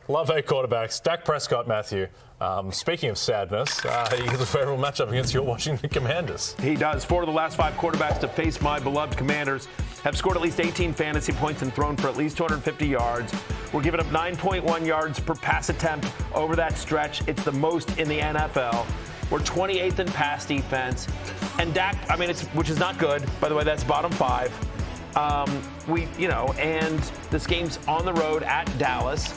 Love 8 quarterbacks. Dak Prescott, Matthew. Speaking of sadness, he gets a favorable matchup against your Washington Commanders. He does. 4 of the last 5 quarterbacks to face my beloved Commanders have scored at least 18 fantasy points and thrown for at least 250 yards. We're giving up 9.1 yards per pass attempt over that stretch. It's the most in the NFL. We're 28th in pass defense. And Dak, which is not good. By the way, that's bottom 5. And this game's on the road at Dallas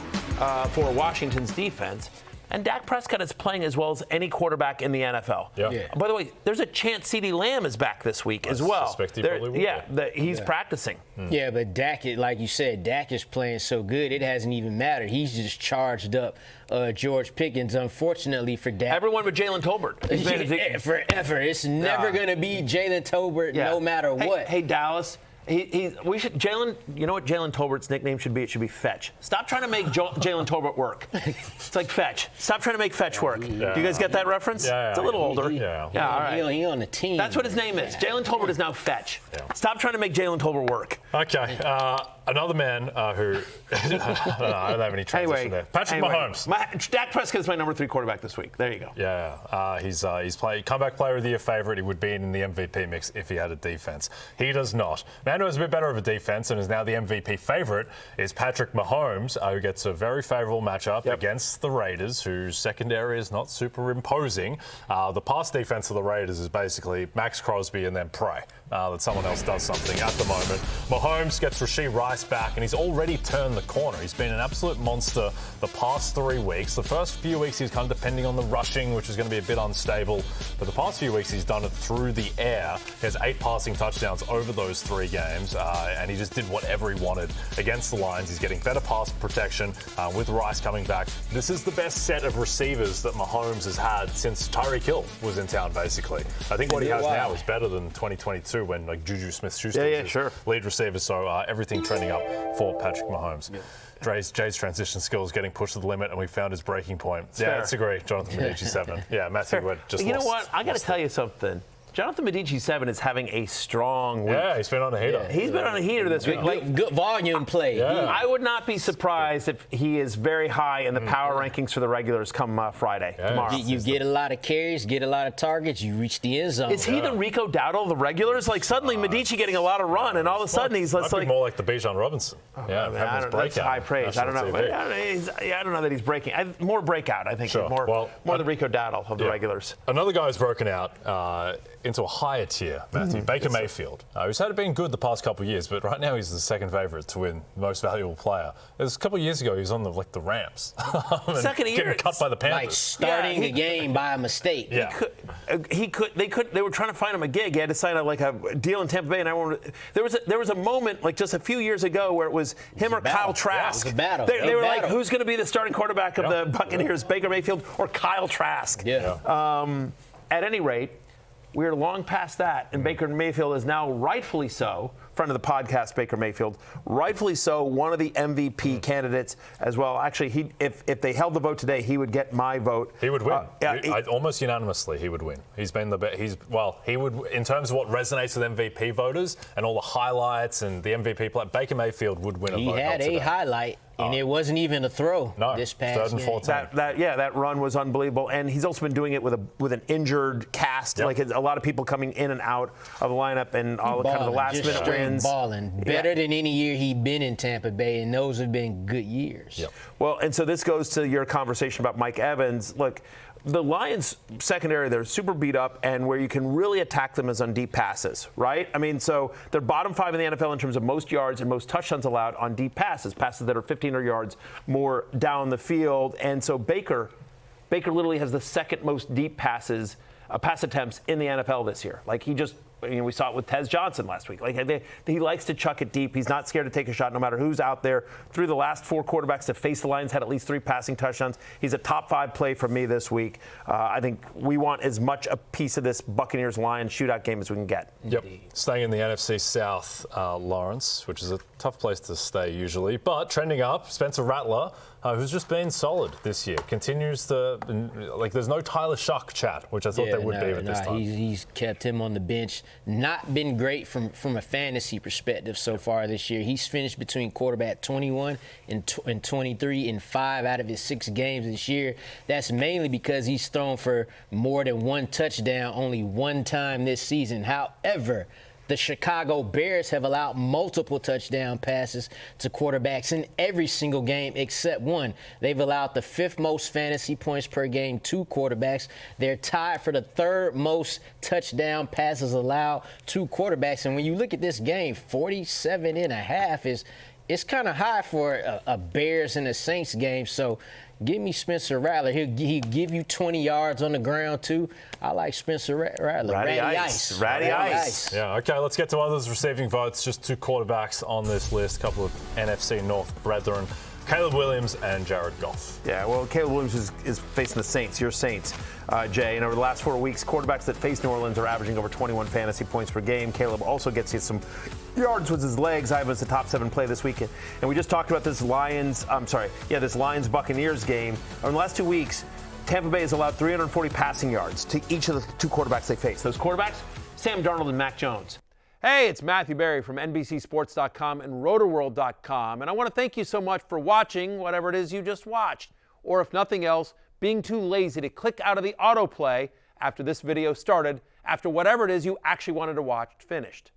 for Washington's defense. And Dak Prescott is playing as well as any quarterback in the NFL. Yeah. By the way, there's a chance CeeDee Lamb is back this week as well. I suspect he probably will. He's practicing. Yeah, but Dak, like you said, Dak is playing so good, it hasn't even mattered. He's just charged up George Pickens, unfortunately for Dak. Everyone but Jalen Tolbert. Forever. It's never going to be Jalen Tolbert no matter what. Hey, Dallas. Jalen, you know what Jalen Tolbert's nickname should be? It should be Fetch. Stop trying to make Jalen Tolbert work. It's like Fetch. Stop trying to make Fetch work. Yeah. Do you guys get that reference? Yeah. It's a little older. Yeah. All right. He on the team. That's what his name is. Jalen Tolbert is now Fetch. Yeah. Stop trying to make Jalen Tolbert work. Okay. Another man who I don't have any transition there. Patrick Mahomes. Dak Prescott is my number 3 quarterback this week. There you go. Yeah. He's comeback player of the year favorite. He would be in the MVP mix if he had a defense. He does not. Man who has a bit better of a defense and is now the MVP favorite is Patrick Mahomes, who gets a very favorable matchup against the Raiders, whose secondary is not super imposing. The pass defense of the Raiders is basically Max Crosby and then pray that someone else does something at the moment. Mahomes gets Rashee Rice back, and he's already turned the corner. He's been an absolute monster the past 3 weeks. The first few weeks he's kind of depending on the rushing, which is going to be a bit unstable. But the past few weeks he's done it through the air. He has 8 passing touchdowns over those 3 games, and he just did whatever he wanted against the Lions. He's getting better pass protection with Rice coming back. This is the best set of receivers that Mahomes has had since Tyreek Hill was in town, basically. I think what he has now is better than 2022 when Juju Smith-Schuster was his lead receiver. So everything trending up for Patrick Mahomes. Yeah. Jay's transition skills geting pushed to the limit, and we found his breaking point. Let's agree. Jonathan Medici 7. Yeah, Matthew Wood just You know what? I got to tell you something. Jonathan Medici 7 is having a strong week. Yeah, he's been on a heater. He's been on a heater this week. Good volume play. Yeah. I would not be surprised if he is very high in the power rankings for the regulars come Friday, tomorrow. You get a lot of carries, get a lot of targets, you reach the end zone. Is he the Rico Dowdle of the regulars? Like suddenly Medici getting a lot of run, and all of a sudden he's might be more like the Bijan Robinson. I don't know. That's high praise. I don't know. I don't know that he's breaking. More breakout, I think. Sure. More the Rico Dowdle of the regulars. Another guy who's broken out into a higher tier, Matthew. Baker Mayfield, who's been good the past couple of years, but right now he's the second favorite to win most valuable player. It was a couple of years ago he was on the Rams. Second year. Getting cut by the Panthers. Like starting the game by a mistake. Yeah. They were trying to find him a gig. He had to sign a deal in Tampa Bay, and there was a moment like just a few years ago where it was him or Kyle Trask. It was a battle. They were like, who's going to be the starting quarterback of the Buccaneers, Baker Mayfield or Kyle Trask? At any rate, we're long past that, and Baker Mayfield is now rightfully so, friend of the podcast, Baker Mayfield, rightfully so, one of the MVP candidates as well. Actually, if they held the vote today, he would get my vote. He would win. Almost unanimously, he would win. He's been the best. He would, in terms of what resonates with MVP voters and all the highlights and the MVP play, Baker Mayfield would win a vote. He had a highlight. And it wasn't even a throw this past 3rd and 4th time. That run was unbelievable. And he's also been doing it with an injured cast. Like a lot of people coming in and out of the lineup and all kind of the last minute wins. Balling. Better than any year he'd been in Tampa Bay, and those have been good years. Yep. Well, and so this goes to your conversation about Mike Evans. Look, the Lions secondary, they're super beat up, and where you can really attack them is on deep passes, right? So they're bottom 5 in the NFL in terms of most yards and most touchdowns allowed on deep passes that are 15 yards more down the field. And so Baker literally has the second most deep pass attempts in the NFL this year. Like we saw it with Tez Johnson last week. He likes to chuck it deep. He's not scared to take a shot no matter who's out there. Through the last 4 quarterbacks to face the Lions had at least 3 passing touchdowns. He's a top 5 play for me this week. I think we want as much a piece of this Buccaneers-Lions shootout game as we can get. Yep. Staying in the NFC South, Lawrence, which is a tough place to stay usually, but trending up, Spencer Rattler, who's just been solid this year, continues there's no Tyler Shuck chat, which I thought there would be at this time. He's kept him on the bench not been great from a fantasy perspective so far this year. He's finished between quarterback 21 and 23 in 5 out of his 6 games this year. That's mainly because he's thrown for more than 1 touchdown only 1 time this season. However, the Chicago Bears have allowed multiple touchdown passes to quarterbacks in every single game except one. They've allowed the 5th most fantasy points per game to quarterbacks. They're tied for the 3rd most touchdown passes allowed to quarterbacks. And when you look at this game, 47.5 it's kind of high for a Bears and a Saints game. So give me Spencer Rattler. He'll give you 20 yards on the ground, too. I like Spencer Rattler. Ratty ice. Ratty ice. Yeah, okay, let's get to others receiving votes. Just 2 quarterbacks on this list, a couple of NFC North brethren, Caleb Williams and Jared Goff. Yeah, well, Caleb Williams is facing the Saints, your Saints, Jay. And over the last 4 weeks, quarterbacks that face New Orleans are averaging over 21 fantasy points per game. Caleb also gets you some yards with his legs. I have him as a top 7 play this weekend. And we just talked about this Lions-Buccaneers game. In the last 2 weeks, Tampa Bay has allowed 340 passing yards to each of the 2 quarterbacks they face. Those quarterbacks, Sam Darnold and Mac Jones. Hey, it's Mathew Berry from NBCSports.com and RotoWorld.com, and I want to thank you so much for watching whatever it is you just watched, or if nothing else, being too lazy to click out of the autoplay after this video started, after whatever it is you actually wanted to watch finished.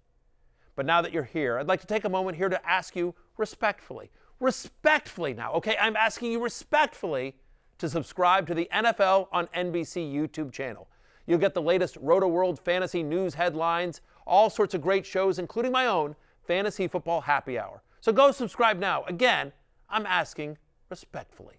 But now that you're here, I'd like to take a moment here to ask you respectfully now, okay? I'm asking you respectfully to subscribe to the NFL on NBC YouTube channel. You'll get the latest RotoWorld fantasy news headlines, all sorts of great shows, including my own Fantasy Football Happy Hour. So go subscribe now. Again, I'm asking respectfully.